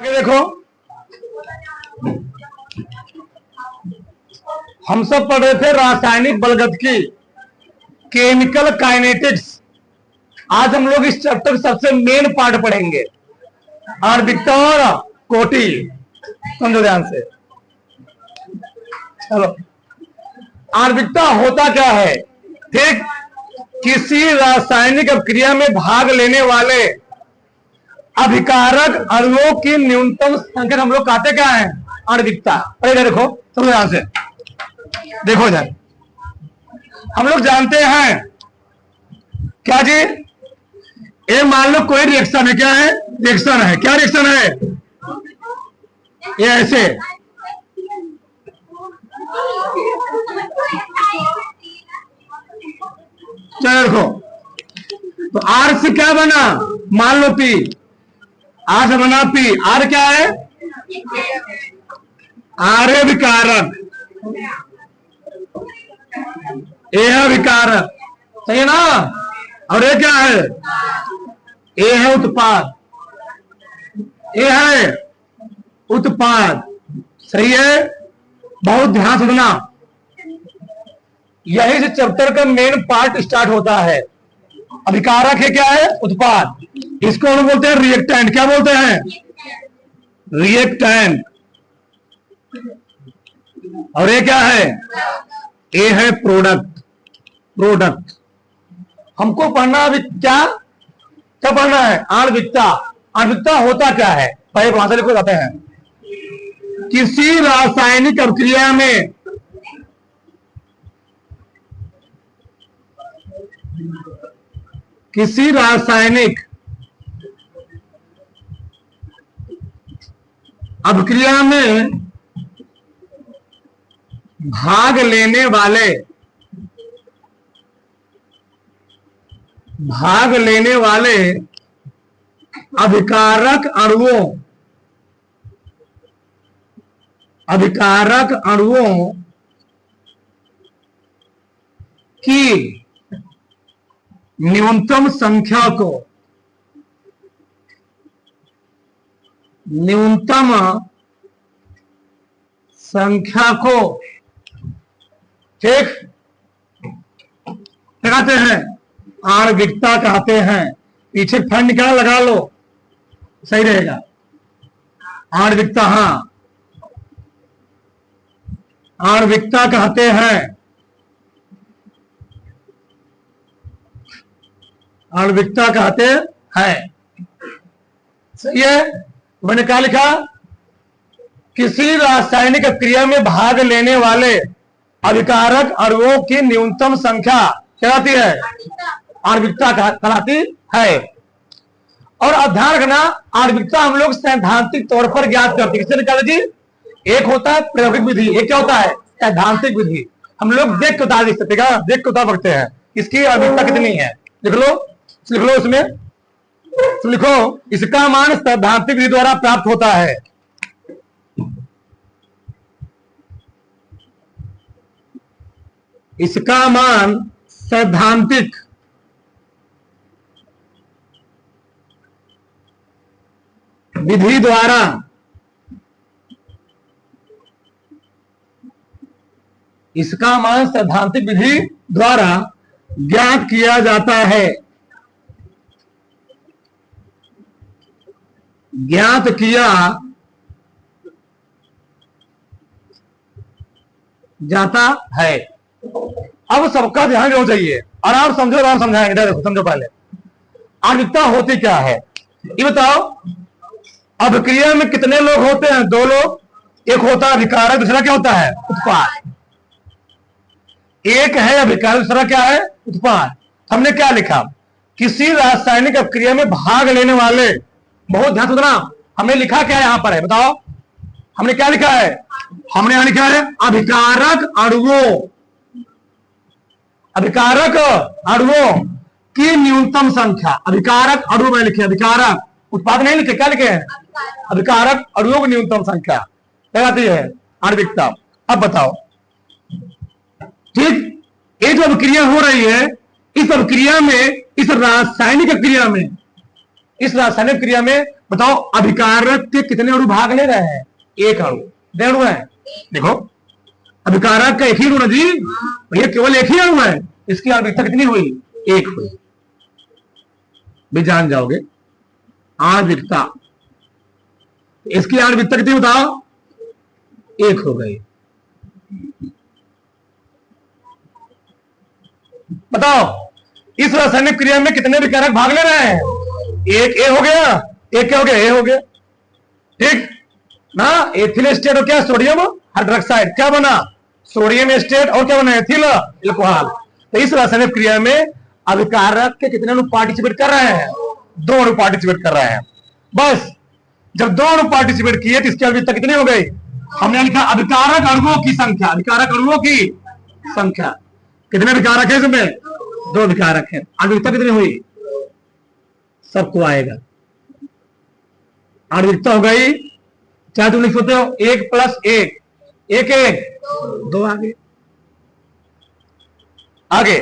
ये देखो, हम सब पढ़ रहे थे रासायनिक बलगतिकी, केमिकल काइनेटिक्स। आज हम लोग इस चैप्टर सबसे मेन पार्ट पढ़ेंगे, आणविकता और कोटि। समझो ध्यान से। चलो, आणविकता होता क्या है? ठीक, किसी रासायनिक अभिक्रिया में भाग लेने वाले अभिकारक अणुओं की न्यूनतम संख्या हम लोग कहते क्या है? आणविकता। अरे देखो, समझो ध्यान से, देखो इधर। हम लोग जानते हैं क्या जी, ये मान लो कोई रिएक्शन है। क्या है? रिएक्शन है। क्या रिएक्शन है? ये ऐसे, चलो देखो, तो आर से क्या बना? मान लो पी, आर से बना पी। आर क्या है? आर है विकारक, ए है विकारक, सही है ना? और ये क्या है? ए है उत्पाद, ए है उत्पाद, सही है? बहुत ध्यान से सुनना, यही से चैप्टर का मेन पार्ट स्टार्ट होता है। अभिकारक है, क्या है? उत्पाद। इसको हम बोलते हैं रिएक्टेंट। क्या बोलते हैं? रिएक्टेंट। और ये क्या है? ए है प्रोडक्ट, प्रोडक्ट। हमको पढ़ना अभी क्या क्या पढ़ना है? आणविकता। आणविकता होता क्या है? पहले वहां से लिखो जाते हैं। किसी रासायनिक अभिक्रिया में किसी रासायनिक अभिक्रिया में भाग लेने वाले अभिकारक अणुओं की न्यूनतम संख्या को ठीक कहते हैं, आणविकता कहते हैं। पीछे फंड क्या लगा लो, सही रहेगा। आणविकता, हाँ, आणविकता कहते हैं, आणविकता कहते हैं, सही है? मैंने क्या लिखा? किसी रासायनिक क्रिया में भाग लेने वाले अभिकारक अणुओं की न्यूनतम संख्या कहलाती है? आणविकता कहलाती है। और ध्यान रखना, आणविकता हम लोग सैद्धांतिक तौर पर ज्ञात करते हैं। किससे निकाले जी? एक होता है प्रायोगिक विधि, एक क्या होता है? सैद्धांतिक विधि। हम लोग देख के उतार देख सकते हैं, देख के उतार सकते हैं इसकी आणविकता कितनी है। लिख लो इसमें, लिखो, इसका मान सैद्धांतिक विधि द्वारा प्राप्त होता है। इसका मान सैद्धांतिक विधि द्वारा सैद्धांतिक विधि द्वारा ज्ञात किया जाता है। ज्ञात किया जाता है। अब सबका ध्यान देना चाहिए, आराम समझो, आराम समझाएंगे। देखो, समझो पहले आणविकता होती क्या है ये बताओ। अभिक्रिया में कितने लोग होते हैं? दो लोग। एक होता है अभिकारक, दूसरा क्या होता है? उत्पाद। एक है अभिकारक, दूसरा क्या है? उत्पाद। हमने क्या लिखा? किसी रासायनिक अभिक्रिया में भाग लेने वाले, बहुत ध्यान सुनना, हमने लिखा क्या है यहां पर है? बताओ, हमने क्या लिखा है? हमने यहां लिखा है अभिकारक अणुओं की न्यूनतम संख्या। अभिकारक अणु में लिखे, अभिकारक, उत्पाद नहीं लिखे। क्या लिखे हैं? अभिकारक अणुओं की न्यूनतम संख्या कहलाती है आणविकता। अब बताओ, ठीक, ये जो अभिक्रिया हो रही है, इस अभिक्रिया में, इस रासायनिक क्रिया में बताओ अभिकारक के कितने अणु भाग ले रहे हैं? एक अणु, कितने अणु है? देखो अभिकारक का एक ही अणु ना जी, ये केवल एक ही अणु है, इसकी आणविकता कितनी हुई? एक हुई। भी जान जाओगे आणविकता, इसकी आणविकता कितनी बताओ? एक हो गई। बताओ इस रासायनिक क्रिया में कितने विकारक भाग ले रहे हैं? एक ए हो गया, एक क्या हो गया? ए हो गया, ठीक ना। एथिल एस्टेट और क्या? सोडियम हाइड्रोक्साइड, क्या बना? सोडियम एस्टेट और क्या बना? Ethyl alcohol. तो इस रासायनिक क्रिया में अभिकारक के कितने अणु पार्टिसिपेट कर रहे हैं? दो अणु पार्टिसिपेट कर रहे हैं। बस जब दो अणु पार्टिसिपेट किए तो इसकी आणविकता कितनी हो गई? हमने लिखा अभिकारक अणुओं की संख्या, अभिकारक अणुओं की संख्या। कितने विकारक है इसमें? दो विकारक है। आणविकता कितनी हुई? सबको आएगा। आणविकता हो गई, चाहे तुम लिख सकते हो 1 + 1, 1 1 2, आगे आगे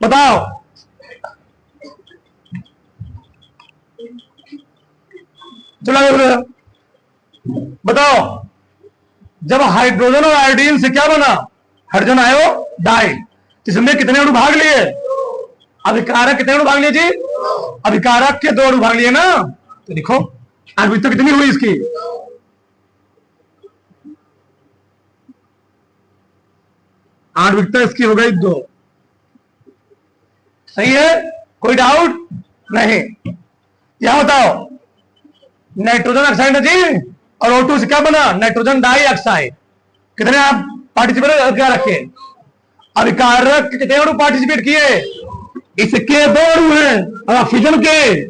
बताओ। चलो बताओ, जब हाइड्रोजन और आयोडीन से क्या बना? Hydrogen iodide. इसमें कितने अणु भाग लिए? अभिकारक कितने अणु भाग लिए जी? अभिकारक के 2 अणु भाग लिए ना। तो देखो आणविकता कितनी हुई इसकी? आणविकता इसकी हो गई 2। सही है, कोई डाउट नहीं। यहां बताओ नाइट्रोजन ऑक्साइड है जी, और O2 से क्या बना? Nitrogen dioxide. कितने आप पार्टिसिपेट क्या रखे? अभिकारक कितने अणु पार्टिसिपेट किए? इसके 2 अणु हैं, और ऑक्सीजन के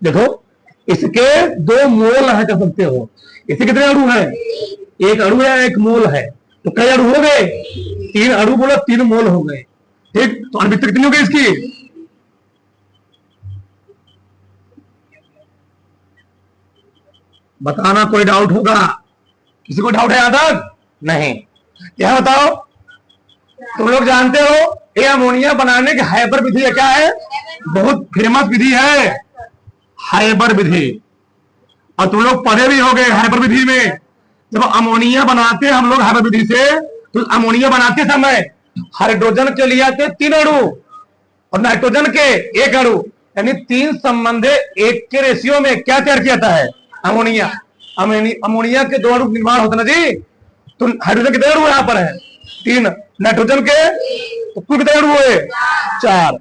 देखो इसके 2 मोल है, कर सकते हो। इसके कितने अणु हैं? एक अणु है, एक मोल है, तो कई अणु हो गए? 3 अणु बोलो 3 मोल हो गए, ठीक। तो आणविकता कितनी हो गई इसकी? बताना, कोई डाउट होगा? किसी को डाउट है यहां तक? नहीं। यह बताओ, तुम लोग जानते हो ये अमोनिया बनाने की हाइबर विधि क्या है? बहुत फेमस विधि है हाइबर विधि, और तुम लोग पढ़े भी हो गए हाइबर विधि में। जब अमोनिया बनाते हम लोग हाइबर विधि से, तो अमोनिया बनाते समय हाइड्रोजन के लिए आते 3 अणु और नाइट्रोजन के 1 अणु, यानी 3 संबंधे 1 के रेशियो में क्या तैयार किया जाता है? अमोनिया। अमोनिया के 2 अणु निर्माण होता ना जी। तो हाइड्रोजन कितने अणु यहां पर है? 3। नाइट्रोजन के तो कुल कितने अणु हुए? 4।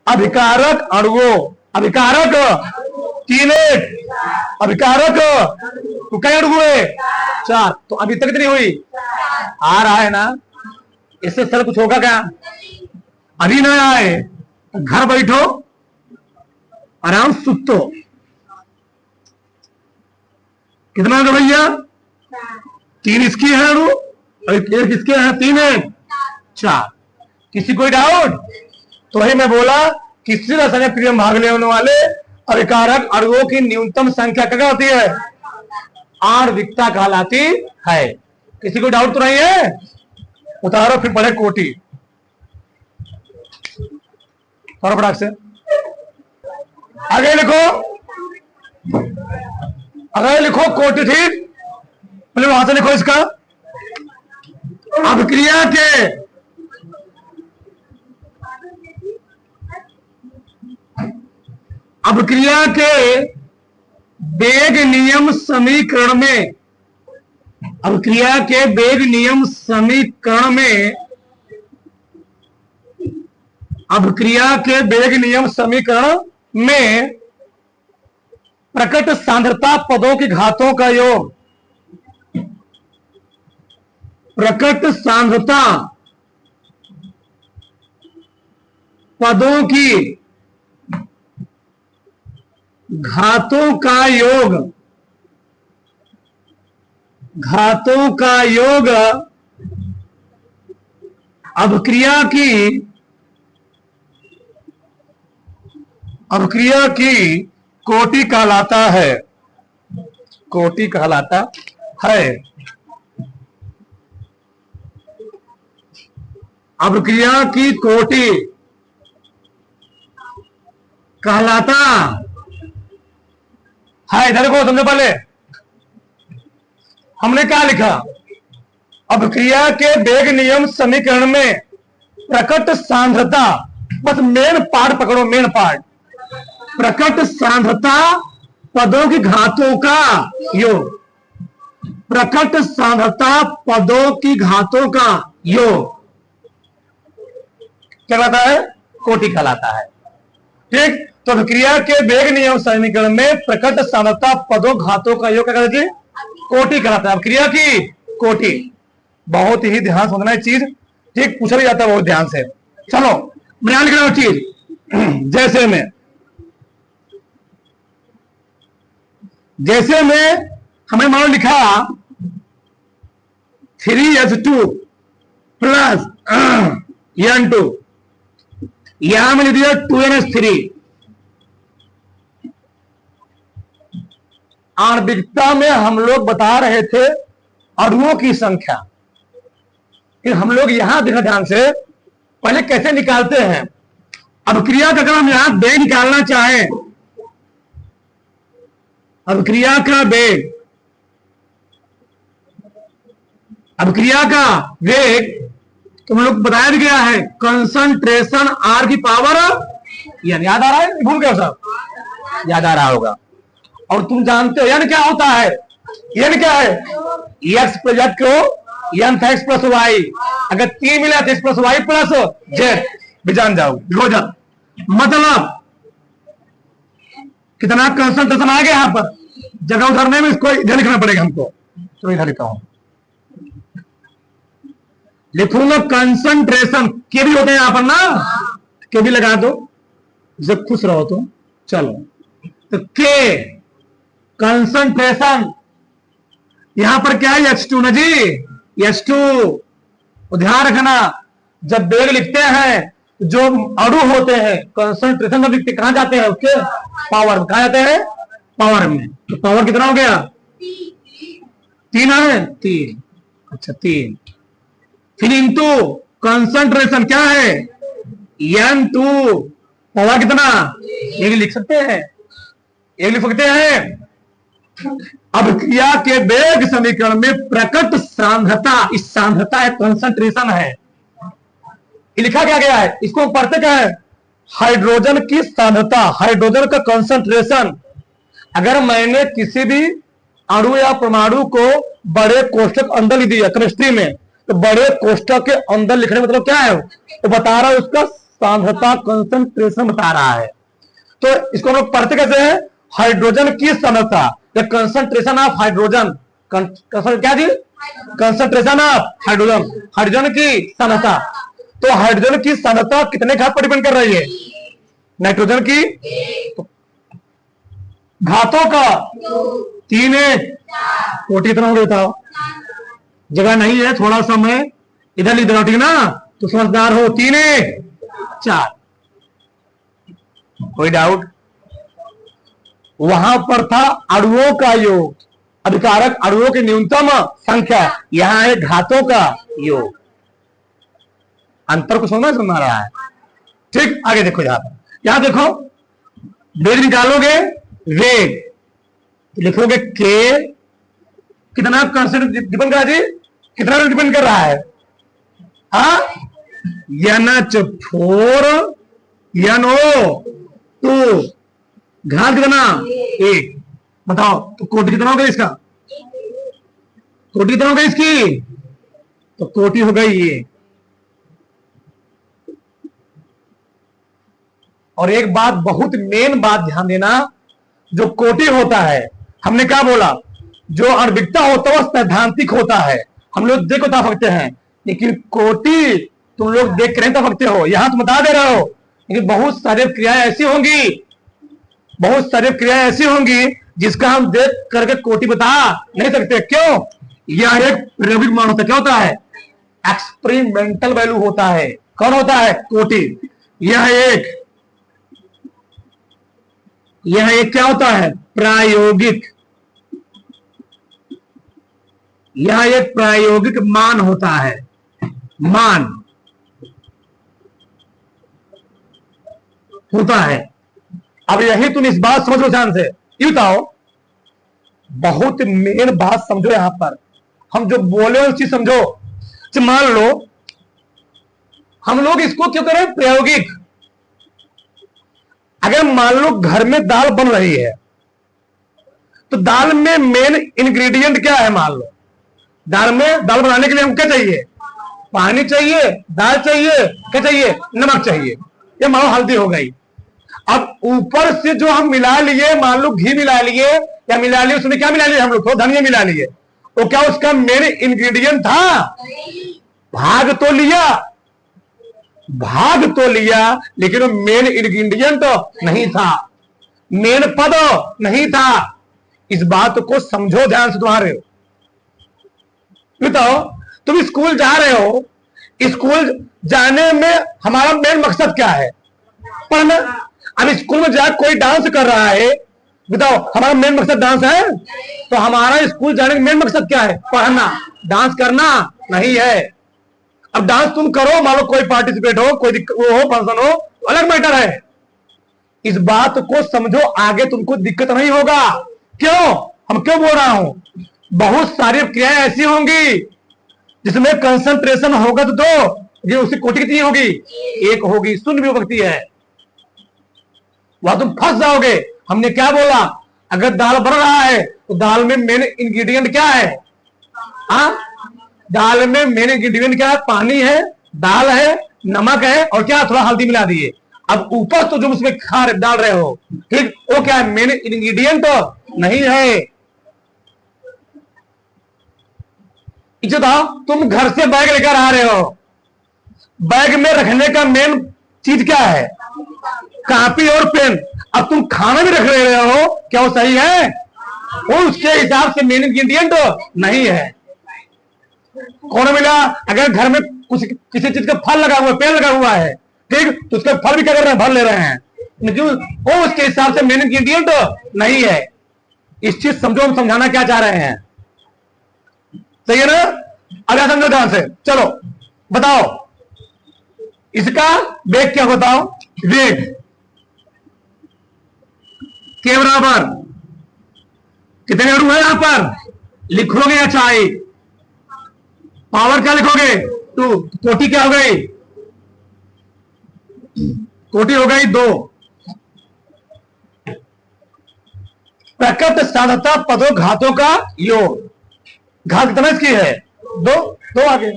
अभिकारक अणुओं, अभिकारक 3 अभिकारक तो कई अणु हुए? 4। तो अभी तक कितनी हुई? आ रहा है ना? इससे सर कुछ होगा क्या? अभी ना आए, घर बैठो आराम सुतो। कितना है भैया? 3 इसकी है अणु और 1 इसके हैं, 3 है 4। किसी कोई डाउट? तो वही मैं बोला, किसी रासायनिक क्रिया में भाग लेने वाले अभिकारक अणुओं की न्यूनतम संख्या क्या होती है? आणविकता कहलाती है। किसी को डाउट तो नहीं है? उतारो फिर पढ़े कोटि और फटाक से आगे लिखो, अगर लिखो कोटि, ठीक। पहले वहां से लिखो इसका अभिक्रिया के वेग नियम समीकरण में, अभिक्रिया के वेग नियम समीकरण में, अभिक्रिया के वेग नियम समीकरण में प्रकट सांद्रता पदों की घातों का योग, प्रकट सांद्रता पदों की घातों का योग, घातों का योग अभिक्रिया की कोटि कहलाता है, कोटि कहलाता है। अभिक्रिया की कोटि कहलाता है। इधर को समझो पहले हमने क्या लिखा, अभिक्रिया के वेग नियम समीकरण में प्रकट सांद्रता, बस मेन पार्ट पकड़ो, मेन पार्ट, प्रकट सांद्रता पदों की घातों का योग, प्रकट सांद्रता पदों की घातों का योग क्या कहलाता है, कोटि कहलाता है। ठीक, तो अभिक्रिया के वेग नियम समीकरण में प्रकट सांद्रता पदों घातों का योग क्या कहलाता है, कोटि कहलाता है। अभिक्रिया की कोटि, बहुत ही ध्यान से समझना है चीज। ठीक, पूछा भी जाता है बहुत ध्यान से। चलो मैं लिख रहा हूं चीज, जैसे में हमें मान लिखा 3s2 प्लस n2, यहां में लिख दिया 2ns3। आणविकता में हम लोग बता रहे थे अणुओं की संख्या, फिर हम लोग यहां देखा ध्यान से, पहले कैसे निकालते हैं। अभिक्रिया का अगर हम यहां वेग निकालना चाहें, अभिक्रिया का वेग, अभिक्रिया का वेग तुम लोग बताया भी गया है, कंसंट्रेशन R की पावर n। याद आ रहा है, भूल गए सब, याद आ रहा होगा। और तुम जानते हो n क्या होता है, n क्या है, x प्लस को n था x प्लस वाई, अगर 3 मिला तो x plus y plus z, भी जान जाओगे। मतलब कितना कंसंट्रेशन आ गया, यहां पर जगह उधरने में इसको इधर लिखना पड़ेगा हमको, तो इधर लिखा हूं, लिखूंगा कंसंट्रेशन, के भी होते हैं यहां पर ना, के भी लगा दो जब खुश रहो तो। चलो तो के कंसंट्रेशन, यहां पर क्या है H2 ना जी, H2। ध्यान रखना जब वेग लिखते हैं, जो अणु होते हैं कंसंट्रेशन में लिखते कहां जाते हैं, उसके पावर में, कहां जाते हैं, पावर में। तो पावर कितना हो गया, 3 है, 3, अच्छा 3, फिर इंटू कंसंट्रेशन क्या है n2, पावर कितना, एक लिख सकते हैं, एक लिख सकते हैं। अभिक्रिया के वेग समीकरण में प्रकट सांद्रता, इस सांद्रता है, कंसंट्रेशन है, ये लिखा क्या गया है, इसको पढ़ते क्या है, हाइड्रोजन की सांद्रता, हाइड्रोजन का कंसंट्रेशन। अगर मैंने किसी भी अणु या परमाणु को बड़े कोष्ठक अंदर लिख दिया केमिस्ट्री में, तो बड़े कोष्ठक के अंदर लिखने का मतलब क्या है, तो बता रहा है उसका सांद्रता, कंसंट्रेशन बता रहा है। तो इसको हम लोग पढ़ते कैसे हैं, हाइड्रोजन की सांद्रता, द कंसंट्रेशन ऑफ हाइड्रोजन, क्या जी, कंसंट्रेशन ऑफ हाइड्रोजन, हाइड्रोजन की सांद्रता। तो हाइड्रोजन की सांद्रता कितने घात पर डिपेंड कर रही है, नाइट्रोजन की, तो घातों का 3 कोटि इतना हो गया, जगह नहीं है, थोड़ा सा मैं इधर लिख दे रहा हूं, ठीक ना, तो समझदार हो, 3 4, कोई डाउट। वहां पर था अणुओं का योग, अभिकारक अणुओं की न्यूनतम संख्या, यहां है घातों का योग। अंतर को समझ रहा है। ठीक, आगे देखो, यहां देखो, वेग निकालोगे, वेग लिखोगे के, कितना कंसेंट डिपेंड कर रहा है जी, कितना डिपेंड कर रहा है, हाँ, NH4 NO2, घात कितना, 1। बताओ तो कोटि कितना हो गया इसका, कोटि कितना हो गई इसकी, तो कोटि हो गई ये। और एक बात, बहुत मेन बात ध्यान देना, जो कोटि होता है, हमने क्या बोला, जो आणविकता होता है वो सैद्धांतिक होता है, हम लोग देख बता सकते हैं, लेकिन कोटि तुम लोग देख कर नहीं बता सकते हो, यहां तुम बता दे रहे हो, लेकिन बहुत सारी क्रियाएं ऐसी होंगी, बहुत सारी क्रियाएं ऐसी होंगी जिसका हम देख करके कोटि बता नहीं सकते। क्यों, यह एक प्रायोगिक मान होता है, क्या होता है, एक्सपेरिमेंटल वैल्यू होता है। कौन होता है, कोटि। यह एक क्या होता है, प्रायोगिक, यह एक प्रायोगिक मान होता है, मान होता है। अब यही तुम इस बात समझो ध्यान से, ये बताओ बहुत मेन बात समझो यहां पर, हम जो बोले उस चीज समझो। मान लो हम लोग इसको क्यों करें प्रायोगिक। अगर मान लो घर में दाल बन रही है तो दाल में मेन इंग्रेडिएंट क्या है। मान लो दाल बनाने के लिए हम क्या चाहिए, पानी चाहिए, दाल चाहिए, क्या चाहिए, नमक चाहिए, ये मान लो हल्दी हो गई। अब ऊपर से जो हम मिला लिए, मान लो घी मिला लिए या मिला लिए, उसमें क्या मिला लिए हम लोग, तो धनिया मिला लिए, तो क्या उसका मेन इंग्रेडिएंट था। भाग तो लिया लेकिन वो मेन इंग्रेडिएंट नहीं था, मेन पद नहीं था। इस बात को समझो ध्यान से। तुम्हारे बताओ, तुम स्कूल जा रहे हो, स्कूल जाने में हमारा मेन मकसद क्या है, पढ़ना। अब स्कूल में जाकर कोई डांस कर रहा है, बताओ हमारा मेन मकसद डांस है, तो हमारा स्कूल जाने का मेन मकसद क्या है, पढ़ना, डांस करना नहीं है। अब डांस तुम करो, मान लो कोई पार्टिसिपेट हो, कोई वो हो, फंक्शन हो, अलग मैटर है। इस बात को समझो, आगे तुमको दिक्कत नहीं होगा। क्यों, हम क्यों बोल रहा हूं, बहुत सारी क्रियाएं ऐसी होंगी जिसमें कंसंट्रेशन होगा तो दो, ये उसकी कोटि कितनी होगी, एक होगी, शून्य विभक्ति है, वहां तुम फंस जाओगे। हमने क्या बोला, अगर दाल बन रहा है तो दाल में मेन इंग्रेडिएंट क्या है, दाल में मेन इंग्रेडिएंट क्या है, पानी है, दाल है, नमक है और क्या, थोड़ा हल्दी मिला दिए। अब ऊपर तो जो उसमें खा डाल रहे हो, ठीक, वो क्या है, मेन इंग्रेडिएंट नहीं है। इज्जत, तुम घर से बैग लेकर आ रहे हो, बैग में रखने का मेन चीज क्या है, कॉपी और पेन। अब तुम खाना भी रख रहे हो, क्या वो सही है, वो उसके हिसाब से मेन इंग्रेडिएंट नहीं है। कौन मिला, अगर घर में कुछ किसी चीज का फल लगा हुआ है, पेड़ लगा हुआ है, ठीक, तो उसका फल भी क्या कर रहे हैं, भर ले रहे हैं, लेकिन वो उसके हिसाब से मेन इंग्रेडिएंट नहीं है। इस चीज समझो, हम समझाना क्या चाह रहे हैं, सही है ना। अगर समझो ध्यान से, चलो बताओ इसका वेग क्या, बताओ वेग के बराबर कितने रू है, यहां पर लिखोगे या चाहे, पावर क्या लिखोगे, 2, कोटि क्या हो गई, कोटि हो गई 2। प्रकृत साधता पदों घातों का योग, घात कितना इसकी है, 2 आगे।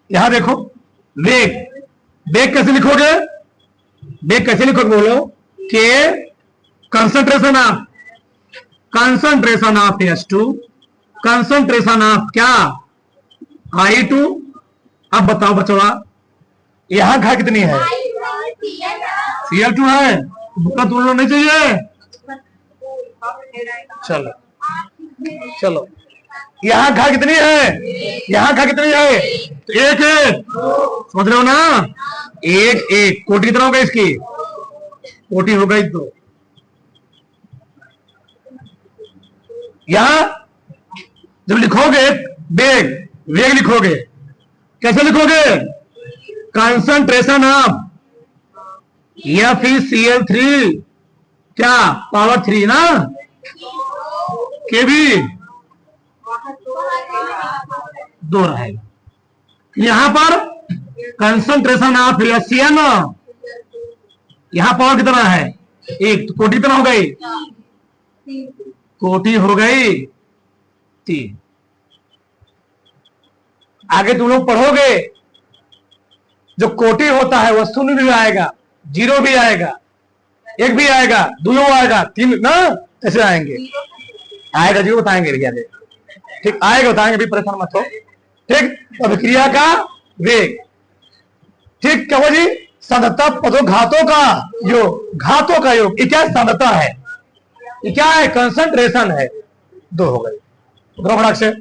यहां देखो वेग, वेग कैसे लिखोगे, वेग कैसे लिखोगे बोलो, के concentration of S2, concentration of क्या, I2। अब बताओ बचवा, यहां घा कितनी है, Cl2 है, बोला तुम लोग नहीं चाहिए। चलो यहां घा कितनी है, यहां घा कितनी है, तो 1 है, समझ रहे हो ना, 1 कोटि कितना होगा इसकी, कोटि हो गई 2। यहां जब लिखोगे वेग, वेग लिखोगे कैसे लिखोगे, कंसंट्रेशन ऑफ FeCl3 क्या, पावर 3 ना, के भी 2 रहेगा। यहां पर कंसंट्रेशन ऑफ HCl, यहां पावर कितना है, 1, तो कोटि कितना हो गई, कोटि हो गई 3। आगे तुम लोग पढ़ोगे, जो कोटि होता है वह शून्य भी आएगा, 0 भी आएगा, 1 भी आएगा, 2 आएगा, 3 ना, ऐसे आएंगे, आएगा 0 बताएंगे भैया, ठीक, आएगा बताएंगे, भी परेशान मत हो, ठीक। अभिक्रिया का वेग, ठीक, क्या हुआ जी, साधता पदों घातों का योग, घातों का योग, ये क्या साधता है, ये क्या है, कंसंट्रेशन है, 2 हो गई, फटाक से।